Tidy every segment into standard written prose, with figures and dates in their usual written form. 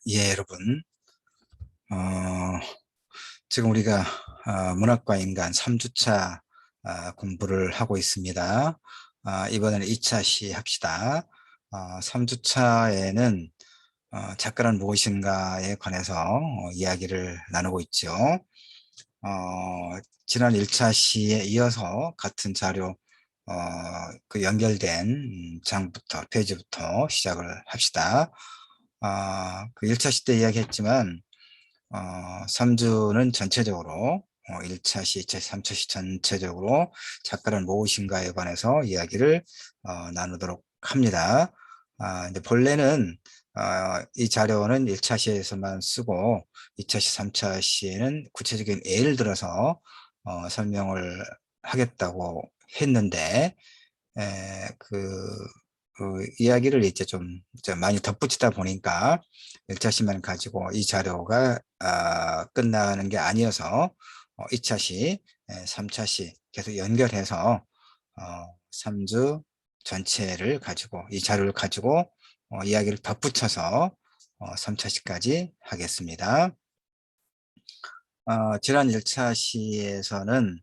예, 여러분. 어, 지금 우리가 문학과 인간 3주차 공부를 하고 있습니다. 이번에는 2차 시 합시다. 3주차에는 작가는 무엇인가에 관해서 이야기를 나누고 있죠. 지난 1차 시에 이어서 같은 자료 그 연결된 장부터 페이지부터 시작을 합시다. 그 1차 시 때 이야기했지만 3주는 전체적으로 1차 시, 2차 시, 3차 시 전체적으로 작가는 무엇인가에 관해서 이야기를 나누도록 합니다. 근데 본래는 이 자료는 1차 시에서만 쓰고 2차 시, 3차 시에는 구체적인 예를 들어서 설명을 하겠다고 했는데 그 이야기를 이제 좀 많이 덧붙이다 보니까 1차 시만 가지고 이 자료가 끝나는 게 아니어서 2차 시, 3차 시 계속 연결해서 3주 전체를 가지고 이 자료를 가지고 이야기를 덧붙여서 3차 시까지 하겠습니다. 지난 1차 시에서는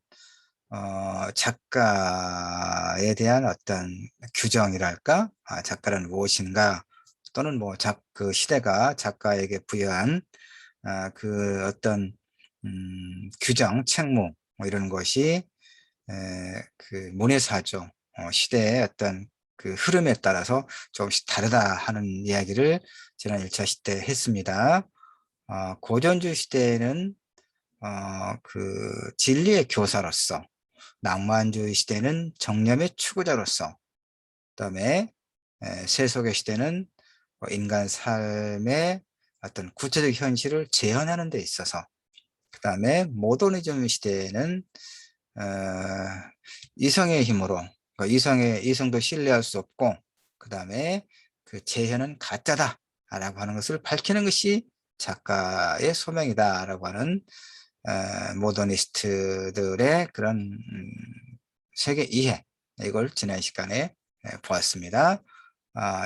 작가에 대한 어떤 규정이랄까, 작가는 무엇인가, 또는 그 시대가 작가에게 부여한 그 어떤 규정, 책무 뭐 이런 것이 그 문해사조 시대의 어떤 그 흐름에 따라서 조금씩 다르다 하는 이야기를 지난 1차 시대 했습니다. 고전주 시대에는 그 진리의 교사로서, 낭만주의 시대는 정념의 추구자로서, 그다음에 세속의 시대는 인간 삶의 어떤 구체적 현실을 재현하는 데 있어서, 그다음에 모더니즘 시대에는 어, 이성의 힘으로, 그러니까 이성도 신뢰할 수 없고, 그다음에 그 재현은 가짜다라고 하는 것을 밝히는 것이 작가의 소명이다라고 하는 모더니스트들의 그런 세계 이해, 이걸 지난 시간에 보았습니다.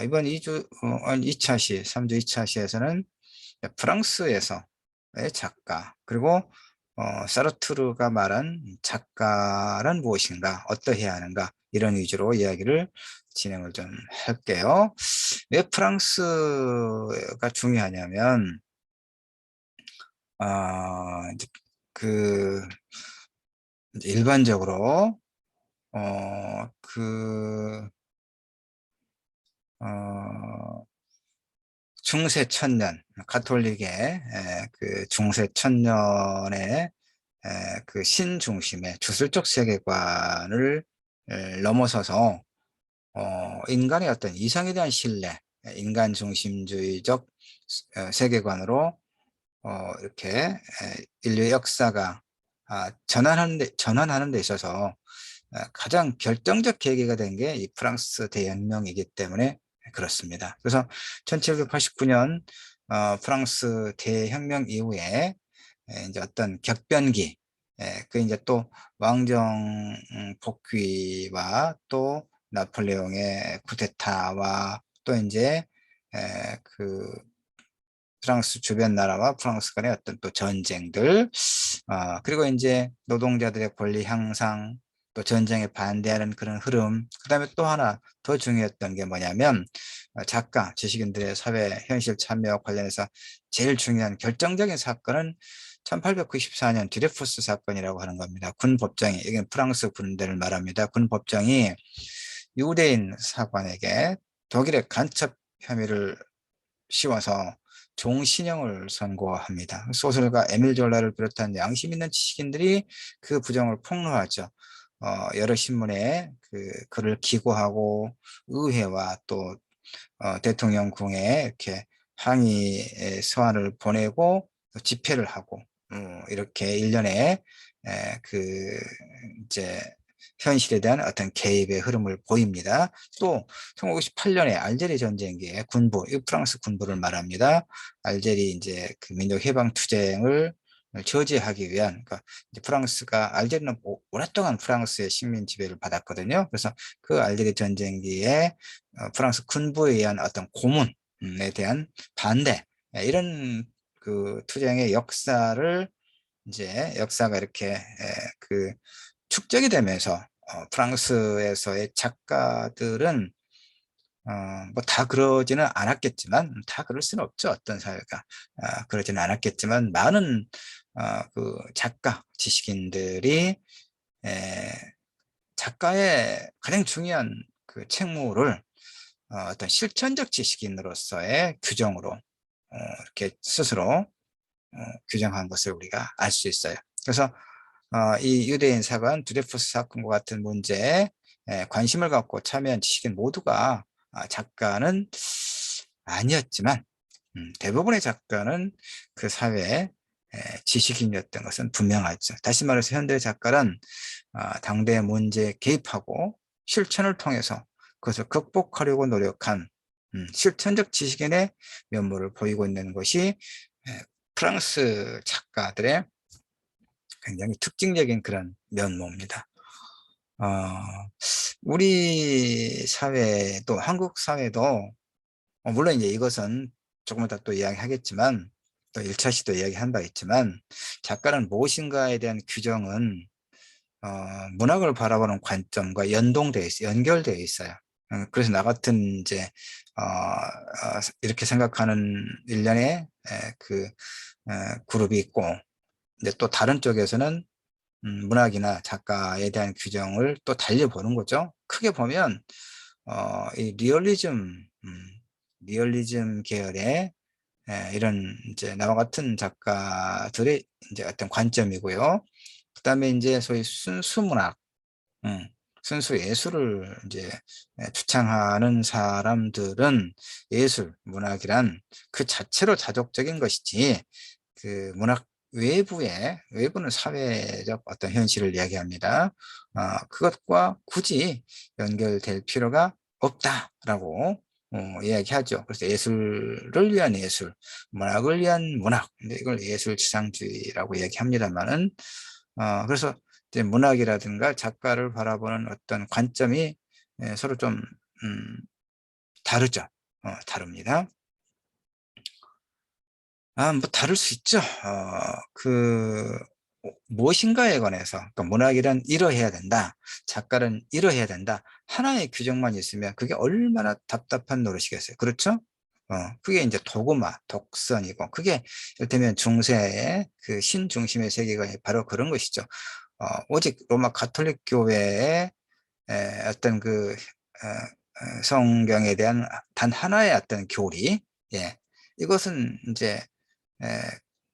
이번 2차 시, 3주 2차 시에서는 프랑스에서의 작가, 그리고 사르트르가 말한 작가란 무엇인가, 어떠해야 하는가, 이런 위주로 이야기를 진행을 좀 할게요. 왜 프랑스가 중요하냐면 이제 그 이제 일반적으로 어, 그 어, 중세 천년 가톨릭의 그 중세 천년의 그 신중심의 주술적 세계관을 넘어서서 인간의 어떤 이성에 대한 신뢰, 인간 중심주의적 세계관으로 이렇게 인류의 역사가 전환하는 데 있어서 가장 결정적 계기가 된 게 이 프랑스 대혁명이기 때문에 그렇습니다. 그래서 1789년 프랑스 대혁명 이후에 이제 어떤 격변기, 그 이제 또 왕정 복귀와 또 나폴레옹의 쿠데타와 또 이제 그 프랑스 주변 나라와 프랑스 간의 어떤 또 전쟁들, 그리고 이제 노동자들의 권리 향상, 또 전쟁에 반대하는 그런 흐름, 그 다음에 또 하나 더 중요했던 게 뭐냐면 작가, 지식인들의 사회 현실 참여와 관련해서 제일 중요한 결정적인 사건은 1894년 드레푸스 사건이라고 하는 겁니다. 군 법정이, 이게 프랑스 군대를 말합니다. 군 법정이 유대인 사관에게 독일의 간첩 혐의를 씌워서 종신형을 선고합니다. 소설가 에밀 졸라를 비롯한 양심 있는 지식인들이 그 부정을 폭로하죠. 여러 신문에 그 글을 기고하고 의회와 또 대통령궁에 이렇게 항의 서한을 보내고 집회를 하고 이렇게 일련의 그 이제 현실에 대한 어떤 개입의 흐름을 보입니다. 또 1958년에 알제리 전쟁기에 군부, 프랑스 군부를 말합니다. 알제리 이제 그 민족 해방 투쟁을 저지하기 위한, 그러니까 이제 프랑스가, 알제리는 오랫동안 프랑스의 식민 지배를 받았거든요. 그래서 그 알제리 전쟁기에 프랑스 군부에 의한 어떤 고문에 대한 반대, 이런 그 투쟁의 역사를 이제 역사가 이렇게 그 축적이 되면서 프랑스에서의 작가들은 뭐 다 그러지는 않았겠지만, 다 그럴 수는 없죠. 어떤 사회가. 그러지는 않았겠지만, 많은 그 작가, 지식인들이 작가의 가장 중요한 그 책무를 어떤 실천적 지식인으로서의 규정으로 이렇게 스스로 규정한 것을 우리가 알 수 있어요. 그래서 이 유대인 사건, 드레푸스 사건과 같은 문제에 관심을 갖고 참여한 지식인 모두가 작가는 아니었지만, 대부분의 작가는 그 사회의 지식인이었던 것은 분명하죠. 다시 말해서 현대 작가는 당대의 문제에 개입하고 실천을 통해서 그것을 극복하려고 노력한 실천적 지식인의 면모를 보이고 있는 것이 프랑스 작가들의 굉장히 특징적인 그런 면모입니다. 우리 사회도, 한국 사회도, 물론 이제 이것은 조금 이따 또 이야기하겠지만, 또 1차 시도 이야기한 바 있지만, 작가는 무엇인가에 대한 규정은 문학을 바라보는 관점과 연결되어 있어요. 그래서 나 같은 이제 이렇게 생각하는 일련의 그 그룹이 있고, 이제 또 다른 쪽에서는 문학이나 작가에 대한 규정을 또 달려보는 거죠. 크게 보면 이 리얼리즘 계열의 이런 이제 나와 같은 작가들의 이제 어떤 관점이고요. 그다음에 이제 소위 순수 문학, 순수 예술을 이제 주창하는 사람들은 문학이란 그 자체로 자족적인 것이지, 그 문학 외부는 사회적 어떤 현실을 이야기합니다. 그것과 굳이 연결될 필요가 없다라고 이야기하죠. 그래서 예술을 위한 예술, 문학을 위한 문학, 근데 이걸 예술지상주의라고 이야기합니다만은, 그래서 이제 문학이라든가 작가를 바라보는 어떤 관점이 서로 좀 다르죠. 다릅니다. 뭐 다를 수 있죠. 무엇인가에 관해서, 그러니까 문학이란 이러해야 된다, 작가는 이러해야 된다, 하나의 규정만 있으면 그게 얼마나 답답한 노릇이겠어요. 그렇죠? 그게 이제 도구마, 독선이고, 그게 이를테면 중세의 그 신중심의 세계가 바로 그런 것이죠. 오직 로마 가톨릭 교회의 어떤 그 성경에 대한 단 하나의 어떤 교리, 예, 이것은 이제 에,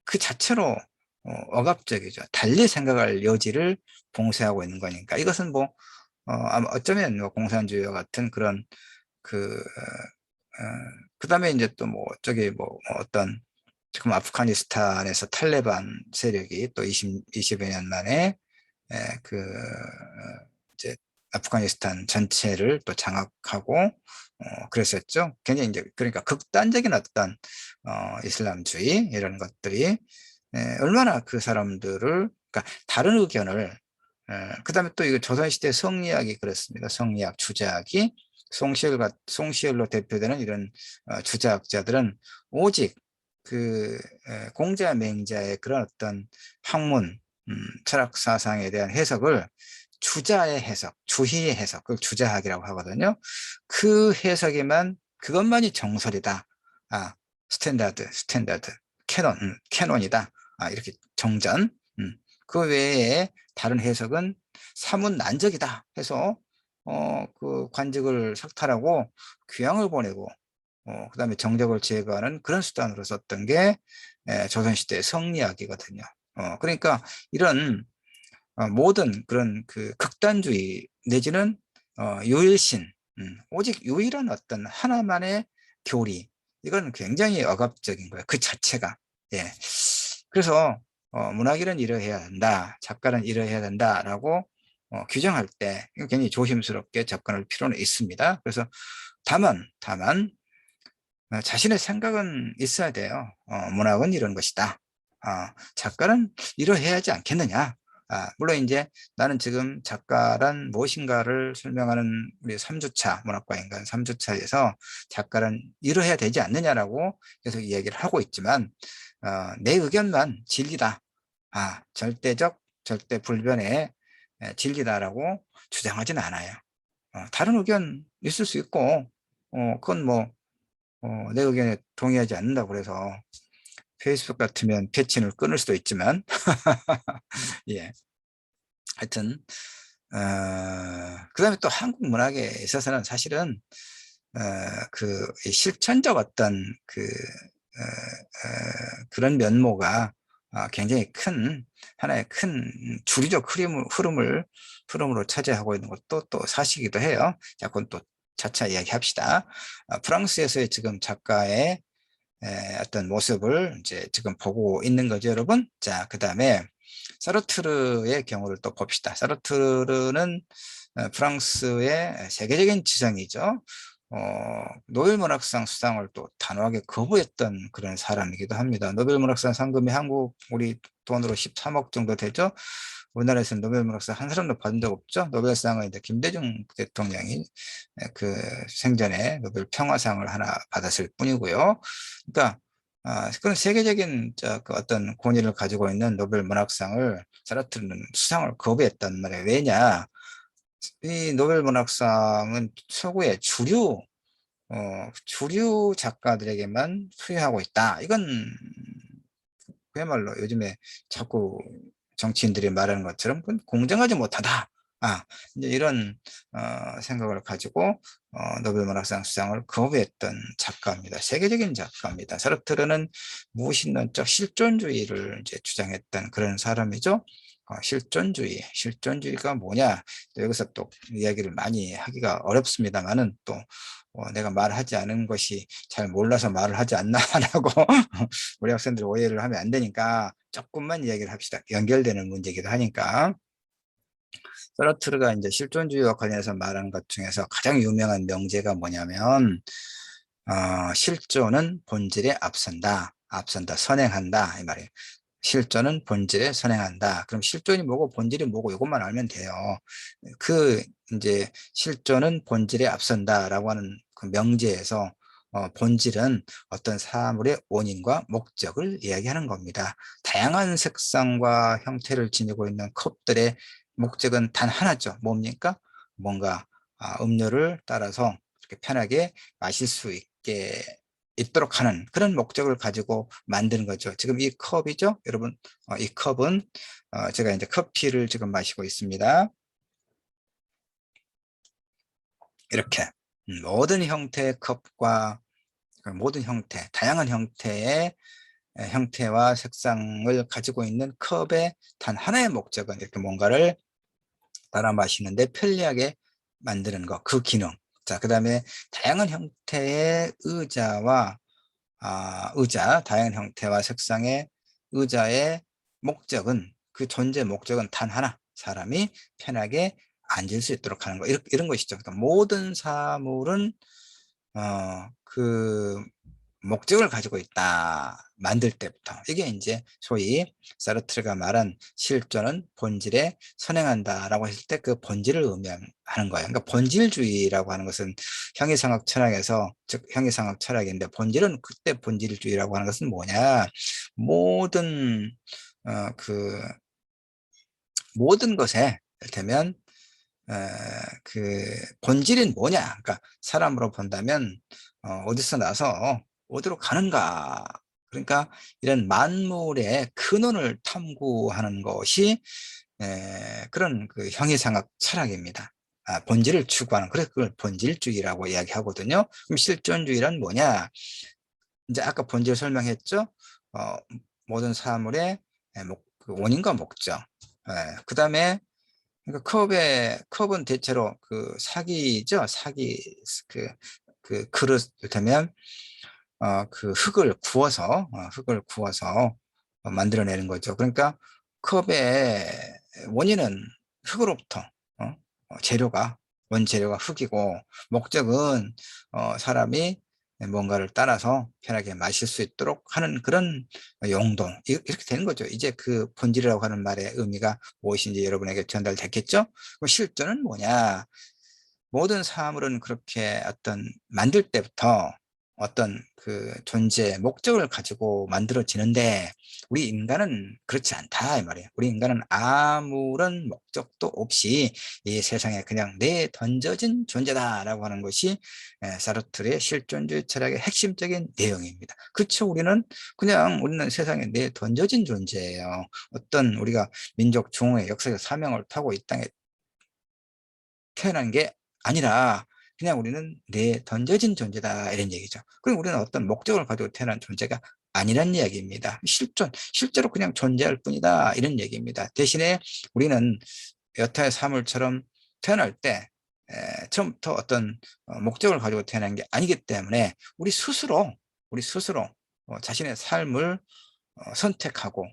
그 자체로 억압적이죠. 달리 생각할 여지를 봉쇄하고 있는 거니까. 이것은 뭐 아마 어쩌면 뭐 공산주의와 같은 그런 그다음에 이제 또 뭐 저기 뭐 어떤, 지금 아프가니스탄에서 탈레반 세력이 또 20여 년 만에 그 이제 아프가니스탄 전체를 또 장악하고 그랬었죠. 굉장히 이제 그러니까 극단적인 어떤 이슬람주의 이런 것들이 얼마나 그 사람들을, 그러니까 다른 의견을, 그다음에 또 이거 조선시대 성리학이 그렇습니다. 성리학, 주자학이 송시열로 대표되는 이런 주자학자들은 오직 그 공자 맹자의 그런 어떤 학문, 철학 사상에 대한 해석을, 주자의 해석, 주희의 해석, 그걸 주자학이라고 하거든요. 그 해석에만, 그것만이 정설이다. 스탠다드, 캐논이다. 이렇게 정전. 그 외에 다른 해석은 사문난적이다 해서 그 관직을 삭탈하고 귀양을 보내고, 그다음에 정적을 제거하는 그런 수단으로 썼던 게 조선시대 성리학이거든요. 그러니까 이런 모든 그런 그 극단주의 내지는 유일신, 오직 유일한 어떤 하나만의 교리, 이건 굉장히 억압적인 거예요. 그 자체가. 예. 그래서 문학인은 이러해야 된다, 작가는 이러해야 된다라고 규정할 때 굉장히 조심스럽게 접근할 필요는 있습니다. 그래서 다만 자신의 생각은 있어야 돼요. 문학은 이런 것이다. 작가는 이러해야 하지 않겠느냐. 물론 이제 나는 지금 작가란 무엇인가를 설명하는 우리 3주차 문학과인간 3주차에서 작가란 이러해야 되지 않느냐라고 계속 이야기를 하고 있지만 내 의견만 진리다. 절대적 절대 불변의 진리다라고 주장하지는 않아요. 다른 의견 있을 수 있고 그건 뭐 내 의견에 동의하지 않는다고 그래서 페이스북 같으면 패친을 끊을 수도 있지만 예. 하여튼 그다음에 또 한국 문학에 있어서는 사실은 그 실천적 어떤 그런 면모가 굉장히 큰 하나의 큰 주류적 흐름으로 차지하고 있는 것도 또 사실이기도 해요. 자, 그건 또 차차 이야기합시다. 프랑스에서의 지금 작가의 어떤 모습을 이제 지금 보고 있는 거죠, 여러분. 자, 그다음에 사르트르의 경우를 또 봅시다. 사르트르는 프랑스의 세계적인 지성이죠. 노벨 문학상 수상을 또 단호하게 거부했던 그런 사람이기도 합니다. 노벨 문학상 상금이 우리 돈으로 13억 정도 되죠. 우리나라에서는 노벨 문학상 한 사람도 받은 적 없죠. 노벨상은 이제 김대중 대통령이 그 생전에 노벨 평화상을 하나 받았을 뿐이고요. 그러니까 그런 세계적인 그 어떤 권위를 가지고 있는 노벨 문학상을 사르트르는 수상을 거부했단 말이에요. 왜냐? 이 노벨 문학상은 최고의 주류 작가들에게만 수여하고 있다. 이건 그야말로 요즘에 자꾸 정치인들이 말하는 것처럼 그건 공정하지 못하다. 이제 이런 생각을 가지고 노벨 문학상 수상을 거부했던 작가입니다. 세계적인 작가입니다. 사르트르는 무신론적 실존주의를 이제 주장했던 그런 사람이죠. 실존주의가 뭐냐? 여기서 또 이야기를 많이 하기가 어렵습니다만은 또 내가 말하지 않은 것이 잘 몰라서 말을 하지 않나 라고 우리 학생들 오해를 하면 안 되니까 조금만 이야기를 합시다. 연결되는 문제이기도 하니까. 사르트르가 이제 실존주의와 관련해서 말하는 것 중에서 가장 유명한 명제가 뭐냐면 실존은 본질에 앞선다, 선행한다 이 말이에요. 실존은 본질에 선행한다. 그럼 실존이 뭐고 본질이 뭐고 이것만 알면 돼요. 이제 실존은 본질에 앞선다라고 하는 그 명제에서 본질은 어떤 사물의 원인과 목적을 이야기하는 겁니다. 다양한 색상과 형태를 지니고 있는 컵들의 목적은 단 하나죠. 뭡니까? 뭔가 음료를 따라서 이렇게 편하게 마실 수 있도록 하는 그런 목적을 가지고 만드는 거죠. 지금 이 컵이죠, 여러분. 이 컵은 제가 이제 커피를 지금 마시고 있습니다. 이렇게 모든 형태의 컵과 모든 형태, 다양한 형태의 형태와 색상을 가지고 있는 컵의 단 하나의 목적은 이렇게 뭔가를 따라 마시는데 편리하게 만드는 것, 그 기능. 자, 그 다음에 다양한 형태의 다양한 형태와 색상의 의자의 목적은, 그 존재 목적은 단 하나, 사람이 편하게 앉을 수 있도록 하는 거. 이런 것이죠. 그러니까 모든 사물은 그 목적을 가지고 있다. 만들 때부터. 이게 이제 소위 사르트르가 말한 실존은 본질에 선행한다라고 했을 때 그 본질을 의미하는 거예요. 그러니까 본질주의라고 하는 것은 형이상학 철학에서, 즉 형이상학 철학인데, 본질은 그때 본질주의라고 하는 것은 뭐냐? 모든 그 모든 것에 이를테면 그 본질은 뭐냐? 그러니까 사람으로 본다면 어디서 나서 어디로 가는가? 그러니까 이런 만물의 근원을 탐구하는 것이 그런 그 형이상학 철학입니다. 본질을 추구하는, 그래서 그걸 본질주의라고 이야기하거든요. 그럼 실존주의란 뭐냐? 이제 아까 본질 설명했죠. 모든 사물의 그 원인과 목적. 그 다음에 그러니까 컵은 대체로 그 사기죠. 그 그릇, 이를테면 그 흙을 구워서 만들어내는 거죠. 그러니까 컵의 원인은 흙으로부터 재료가 원재료가 흙이고, 목적은 사람이 뭔가를 따라서 편하게 마실 수 있도록 하는 그런 용도, 이렇게 되는 거죠. 이제 그 본질이라고 하는 말의 의미가 무엇인지 여러분에게 전달됐겠죠? 그럼 실존은 뭐냐? 모든 사물은 그렇게 어떤 만들 때부터 어떤 그 존재의 목적을 가지고 만들어지는데, 우리 인간은 그렇지 않다 이 말이에요. 우리 인간은 아무런 목적도 없이 이 세상에 그냥 내 던져진 존재다라고 하는 것이 사르트르의 실존주의 철학의 핵심적인 내용입니다. 그렇죠. 우리는 세상에 내 던져진 존재예요. 어떤 우리가 민족 중흥의 역사적 사명을 타고 이 땅에 태어난 게 아니라 그냥 우리는 내 던져진 존재다 이런 얘기죠. 그럼 우리는 어떤 목적을 가지고 태어난 존재가 아니란 이야기입니다. 실제로 그냥 존재할 뿐이다 이런 얘기입니다. 대신에 우리는 여타의 사물처럼 태어날 때 처음부터 어떤 목적을 가지고 태어난 게 아니기 때문에 우리 스스로 자신의 삶을 선택하고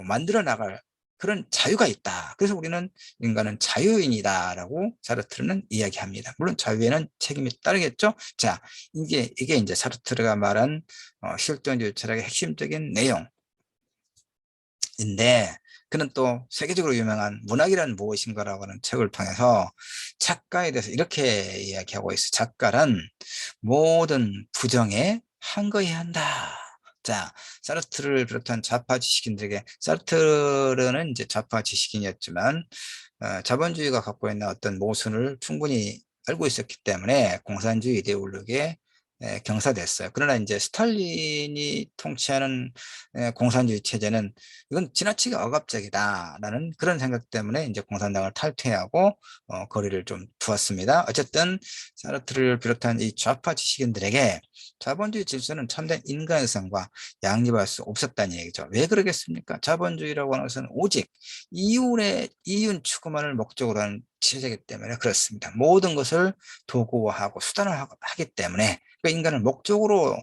만들어 나갈 그런 자유가 있다. 그래서 우리는 인간은 자유인이다라고 사르트르는 이야기합니다. 물론 자유에는 책임이 따르겠죠. 자, 이게 이제 사르트르가 말한 실존주의 철학의 핵심적인 내용인데, 그는 또 세계적으로 유명한 문학이란 무엇인가라고 하는 책을 통해서 작가에 대해서 이렇게 이야기하고 있어요. 작가란 모든 부정에 한거해야 한다. 자, 사르트르를 비롯한 좌파 지식인들에게, 사르트르는 이제 좌파 지식인이었지만 자본주의가 갖고 있는 어떤 모순을 충분히 알고 있었기 때문에 공산주의 이데올로기에 경사됐어요. 그러나 이제 스탈린이 통치하는 공산주의 체제는 이건 지나치게 억압적이다라는 그런 생각 때문에 이제 공산당을 탈퇴하고 거리를 좀 두었습니다. 어쨌든 사르트르를 비롯한 이 좌파 지식인들에게 자본주의 질서는 참된 인간성과 양립할 수 없었다는 얘기죠. 왜 그러겠습니까? 자본주의라고 하는 것은 오직 이윤 추구만을 목적으로 하는 체제이기 때문에 그렇습니다. 모든 것을 도구화하고 수단을 하기 때문에, 그러니까 인간을 목적으로가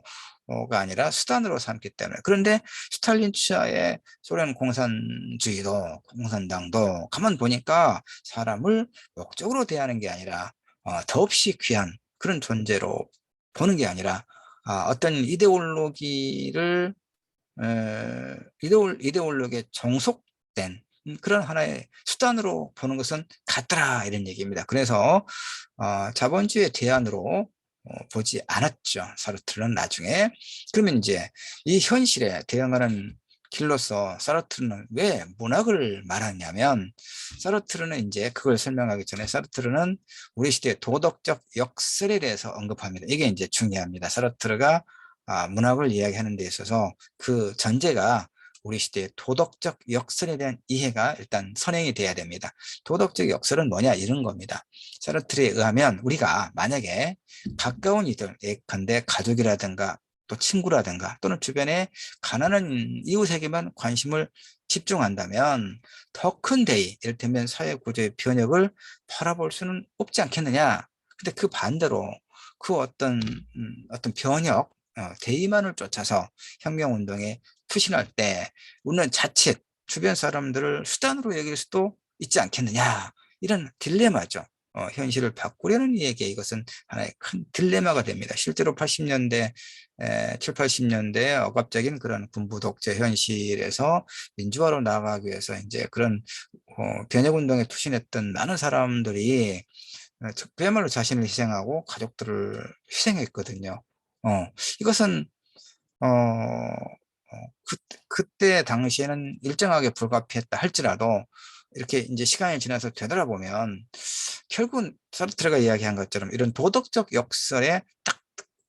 아니라 수단으로 삼기 때문에. 그런데 스탈린 치하의 소련 공산당도 가만 보니까 사람을 목적으로 대하는 게 아니라 더없이 귀한 그런 존재로 보는 게 아니라 어떤 이데올로기에 종속된 그런 하나의 수단으로 보는 것은 같더라 이런 얘기입니다. 그래서 자본주의 대안으로 보지 않았죠. 사르트르는 나중에. 그러면 이제 이 현실에 대응하는 길로서 사르트르는 왜 문학을 말하냐면, 사르트르는 이제 그걸 설명하기 전에 사르트르는 우리 시대의 도덕적 역설에 대해서 언급합니다. 이게 이제 중요합니다. 사르트르가 문학을 이야기하는 데 있어서 그 전제가 우리 시대의 도덕적 역설에 대한 이해가 일단 선행이 돼야 됩니다. 도덕적 역설은 뭐냐 이런 겁니다. 사르트르에 의하면 우리가 만약에 가까운 이들, 예컨대 가족이라든가 또 친구라든가 또는 주변에 가난한 이웃에게만 관심을 집중한다면 더 큰 대의, 이를테면 사회 구조의 변혁을 바라볼 수는 없지 않겠느냐. 근데 그 반대로 그 어떤 변혁, 대의만을 쫓아서 혁명운동에 투신할 때 우리는 자칫 주변 사람들을 수단으로 여길 수도 있지 않겠느냐. 이런 딜레마죠. 현실을 바꾸려는 이에게 이것은 하나의 큰 딜레마가 됩니다. 실제로 80년대, 7, 80년대 억압적인 그런 군부 독재 현실에서 민주화로 나아가기 위해서 이제 그런 변혁운동에 투신했던 많은 사람들이 그야말로 자신을 희생하고 가족들을 희생했거든요. 이것은 어, 그때 당시에는 일정하게 불가피했다 할지라도 이렇게 이제 시간이 지나서 되돌아보면 결국은 사르트르가 이야기한 것처럼 이런 도덕적 역설에 딱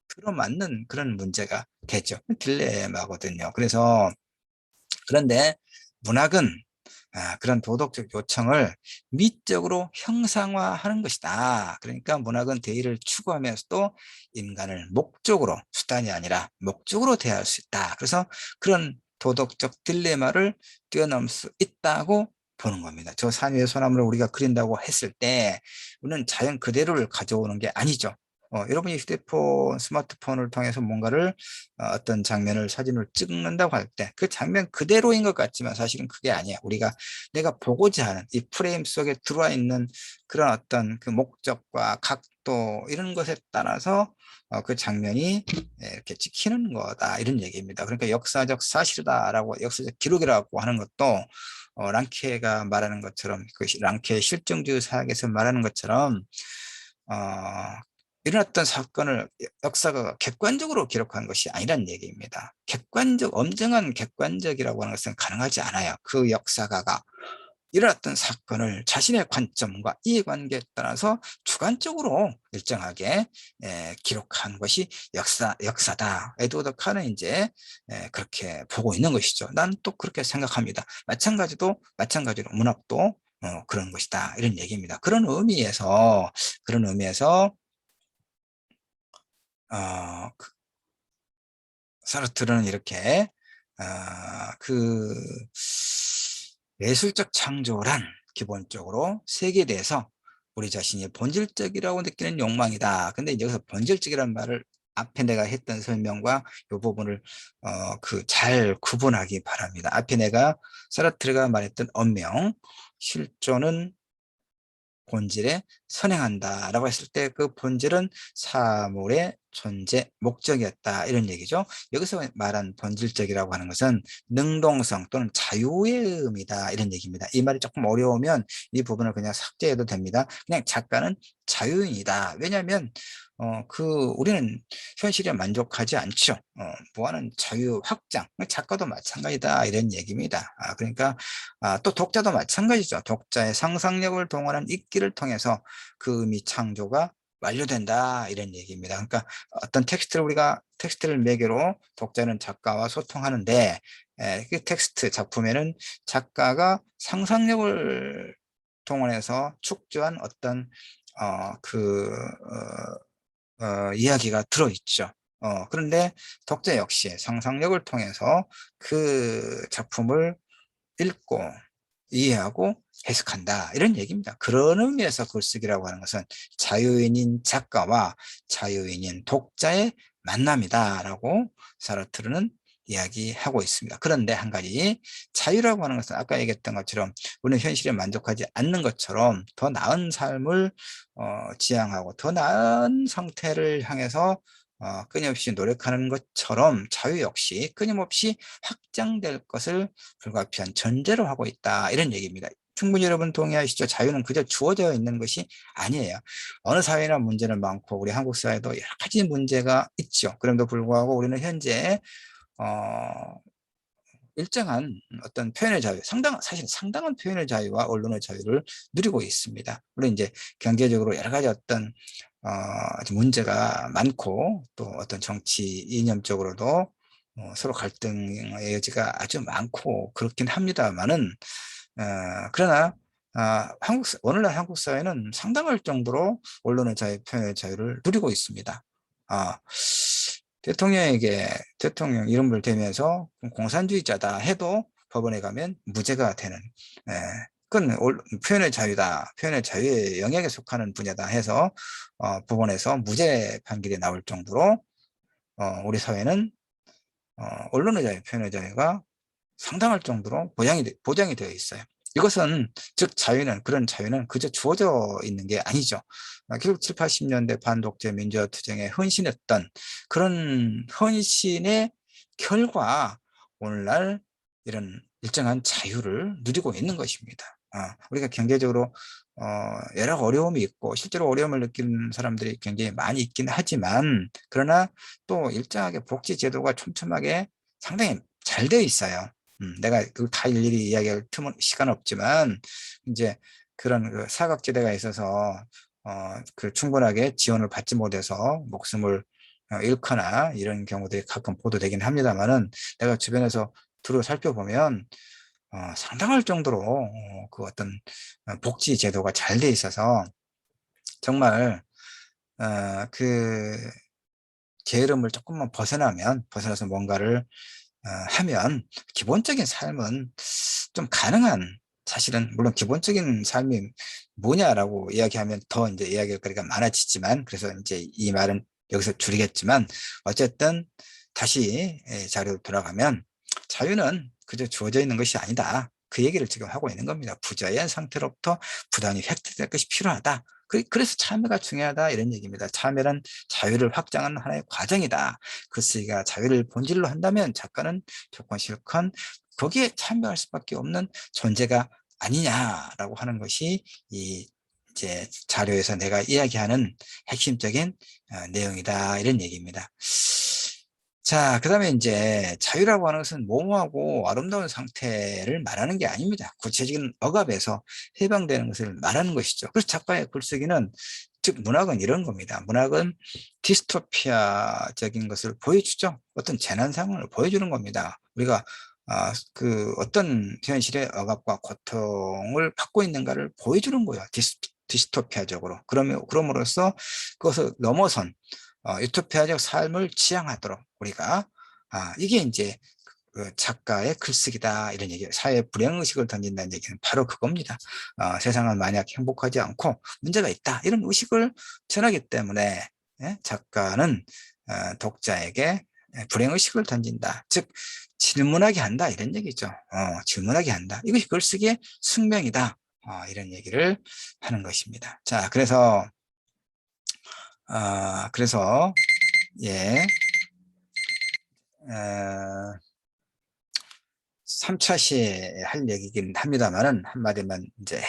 들어맞는 그런 문제가 되죠. 딜레마거든요. 그런데 문학은 그런 도덕적 요청을 미적으로 형상화하는 것이다. 그러니까 문학은 대의를 추구하면서도 인간을 목적으로, 수단이 아니라 목적으로 대할 수 있다. 그래서 그런 도덕적 딜레마를 뛰어넘을 수 있다고 보는 겁니다. 저 산 위의 소나무를 우리가 그린다고 했을 때 우리는 자연 그대로를 가져오는 게 아니죠. 여러분이 휴대폰, 스마트폰을 통해서 뭔가를 어떤 장면을 사진을 찍는다고 할 때 그 장면 그대로인 것 같지만 사실은 그게 아니야. 내가 보고자 하는 이 프레임 속에 들어와 있는 그런 어떤 그 목적과 각도 이런 것에 따라서 그 장면이 이렇게 찍히는 거다 이런 얘기입니다. 그러니까 역사적 사실이다라고 역사적 기록이라고 하는 것도 랑케가 말하는 것처럼 그 랑케 실정주의 사학에서 말하는 것처럼 어, 일어났던 사건을 역사가 객관적으로 기록한 것이 아니란 얘기입니다. 엄정한 객관적이라고 하는 것은 가능하지 않아요. 그 역사가가 일어났던 사건을 자신의 관점과 이해관계에 따라서 주관적으로 일정하게 기록한 것이 역사다. 에드워드 카는 이제 그렇게 보고 있는 것이죠. 난 또 그렇게 생각합니다. 마찬가지로 문학도 그런 것이다. 이런 얘기입니다. 그런 의미에서 그 사르트르는 이렇게 그 예술적 창조란 기본적으로 세계에 대해서 우리 자신이 본질적이라고 느끼는 욕망이다. 근데 여기서 본질적이라는 말을 앞에 내가 했던 설명과 이 부분을 잘 구분하기 바랍니다. 앞에 내가 사르트르가 말했던 언명, 실존은 본질에 선행한다라고 했을 때 그 본질은 사물의 존재 목적이었다 이런 얘기죠. 여기서 말한 본질적이라고 하는 것은 능동성 또는 자유의 의미다 이런 얘기입니다. 이 말이 조금 어려우면 이 부분을 그냥 삭제해도 됩니다. 그냥 작가는 자유인이다. 왜냐하면 우리는 현실에 만족하지 않죠. 무한한 자유 확장. 작가도 마찬가지다 이런 얘기입니다. 그러니까 또 독자도 마찬가지죠. 독자의 상상력을 동원한 읽기를 통해서 그 의미 창조가 완료된다 이런 얘기입니다. 그러니까 어떤 텍스트를 매개로 독자는 작가와 소통하는데 그 텍스트 작품에는 작가가 상상력을 동원해서 축조한 어떤 이야기가 들어있죠. 그런데 독자 역시 상상력을 통해서 그 작품을 읽고 이해하고 해석한다 이런 얘기입니다. 그런 의미에서 글쓰기라고 하는 것은 자유인인 작가와 자유인인 독자의 만남이다라고 사르트르는 이야기하고 있습니다. 그런데 한 가지 자유라고 하는 것은 아까 얘기했던 것처럼 우리는 현실에 만족하지 않는 것처럼 더 나은 삶을 지향하고 더 나은 상태를 향해서 끊임없이 노력하는 것처럼 자유 역시 끊임없이 확장될 것을 불가피한 전제로 하고 있다 이런 얘기입니다. 충분히 여러분 동의하시죠? 자유는 그저 주어져 있는 것이 아니에요. 어느 사회나 문제는 많고 우리 한국 사회도 여러 가지 문제가 있죠. 그럼에도 불구하고 우리는 현재 어, 일정한 어떤 표현의 자유, 사실 상당한 표현의 자유와 언론의 자유를 누리고 있습니다. 물론 이제 경제적으로 여러 가지 어떤 문제가 많고 또 어떤 정치 이념적으로도 서로 갈등의 여지가 아주 많고 그렇긴 합니다만은 그러나 오늘날 한국 사회는 상당할 정도로 언론의 자유, 표현의 자유를 누리고 있습니다. 대통령 이름을 대면서 공산주의자다 해도 법원에 가면 무죄가 되는 그건 표현의 자유다. 표현의 자유의 영역에 속하는 분야다 해서 법원에서 무죄 판결이 나올 정도로 우리 사회는 언론의 자유, 표현의 자유가 상당할 정도로 보장이 되어 있어요. 이것은 즉 그런 자유는 그저 주어져 있는 게 아니죠. 결국 7, 80년대 반독재 민주화 투쟁에 헌신했던 그런 헌신의 결과 오늘날 이런 일정한 자유를 누리고 있는 것입니다. 우리가 경제적으로 여러 어려움이 있고 실제로 어려움을 느끼는 사람들이 굉장히 많이 있긴 하지만 그러나 또 일정하게 복지 제도가 촘촘하게 상당히 잘 되어 있어요. 내가 그 다 일일이 이야기할 시간은 없지만 이제 그런 그 사각지대가 있어서 그 충분하게 지원을 받지 못해서 목숨을 잃거나 이런 경우들이 가끔 보도되긴 합니다만은 내가 주변에서 두루 살펴보면 상당할 정도로 그 어떤 복지 제도가 잘 돼 있어서 정말 그 게으름을 조금만 벗어나서 뭔가를 하면 기본적인 삶은 좀 가능한 사실은 물론 기본적인 삶이 뭐냐라고 이야기하면 더 이제 이야기할 거리가 많아지지만, 그래서 이제 이 말은 여기서 줄이겠지만, 어쨌든 다시 자료로 돌아가면 자유는 그저 주어져 있는 것이 아니다. 그 얘기를 지금 하고 있는 겁니다. 부자유한 상태로부터 부단히 획득될 것이 필요하다. 그래서 참여가 중요하다, 이런 얘기입니다. 참여는 자유를 확장하는 하나의 과정이다. 글쓰기가 자유를 본질로 한다면 작가는 조건실컷 거기에 참여할 수밖에 없는 존재가 아니냐라고 하는 것이 이 이제 자료에서 내가 이야기하는 핵심적인 내용이다, 이런 얘기입니다. 자, 그 다음에 이제 자유라고 하는 것은 모호하고 아름다운 상태를 말하는 게 아닙니다. 구체적인 억압에서 해방되는 것을 말하는 것이죠. 그래서 작가의 글쓰기는, 즉 문학은 이런 겁니다. 문학은 디스토피아적인 것을 보여주죠. 어떤 재난 상황을 보여주는 겁니다. 우리가 그 어떤 현실의 억압과 고통을 받고 있는가를 보여주는 거예요. 디스토피아적으로. 그럼으로써 그것을 넘어선 유토피아적 삶을 지향하도록 우리가, 이게 이제 그 작가의 글쓰기다, 이런 얘기예요. 사회 불행의식을 던진다는 얘기는 바로 그겁니다. 세상은 만약 행복하지 않고 문제가 있다, 이런 의식을 전하기 때문에 작가는 독자에게 불행의식을 던진다, 즉 질문하게 한다, 이런 얘기죠. 질문하게 한다. 이것이 글쓰기의 숙명이다. 이런 얘기를 하는 것입니다. 자, 그래서 예, 3차 시에 할 얘기긴 합니다만은 한마디만 이제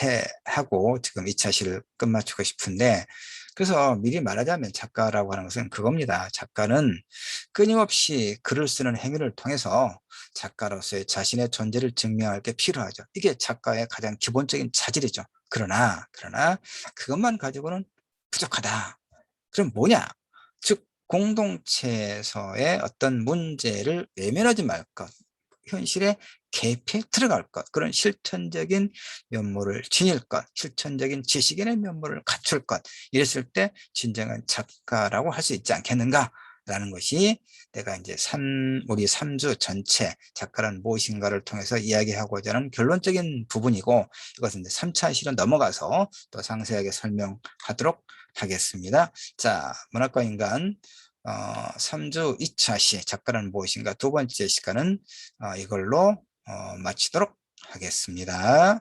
하고 지금 2차 시를 끝마치고 싶은데, 그래서 미리 말하자면 작가라고 하는 것은 그겁니다. 작가는 끊임없이 글을 쓰는 행위를 통해서 작가로서의 자신의 존재를 증명할 게 필요하죠. 이게 작가의 가장 기본적인 자질이죠. 그러나 그것만 가지고는 부족하다. 그럼 뭐냐? 즉 공동체에서의 어떤 문제를 외면하지 말 것, 현실에 개입해 들어갈 것, 그런 실천적인 면모를 지닐 것, 실천적인 지식인의 면모를 갖출 것, 이랬을 때 진정한 작가라고 할 수 있지 않겠는가 라는 것이 내가 이제 우리 3주 전체 작가란 무엇인가를 통해서 이야기하고자 하는 결론적인 부분이고, 이것은 이제 3차 시로 넘어가서 또 상세하게 설명하도록 하겠습니다. 자, 문학과 인간 3주 2차 시 작가는 무엇인가 두 번째 시간은 이걸로 마치도록 하겠습니다.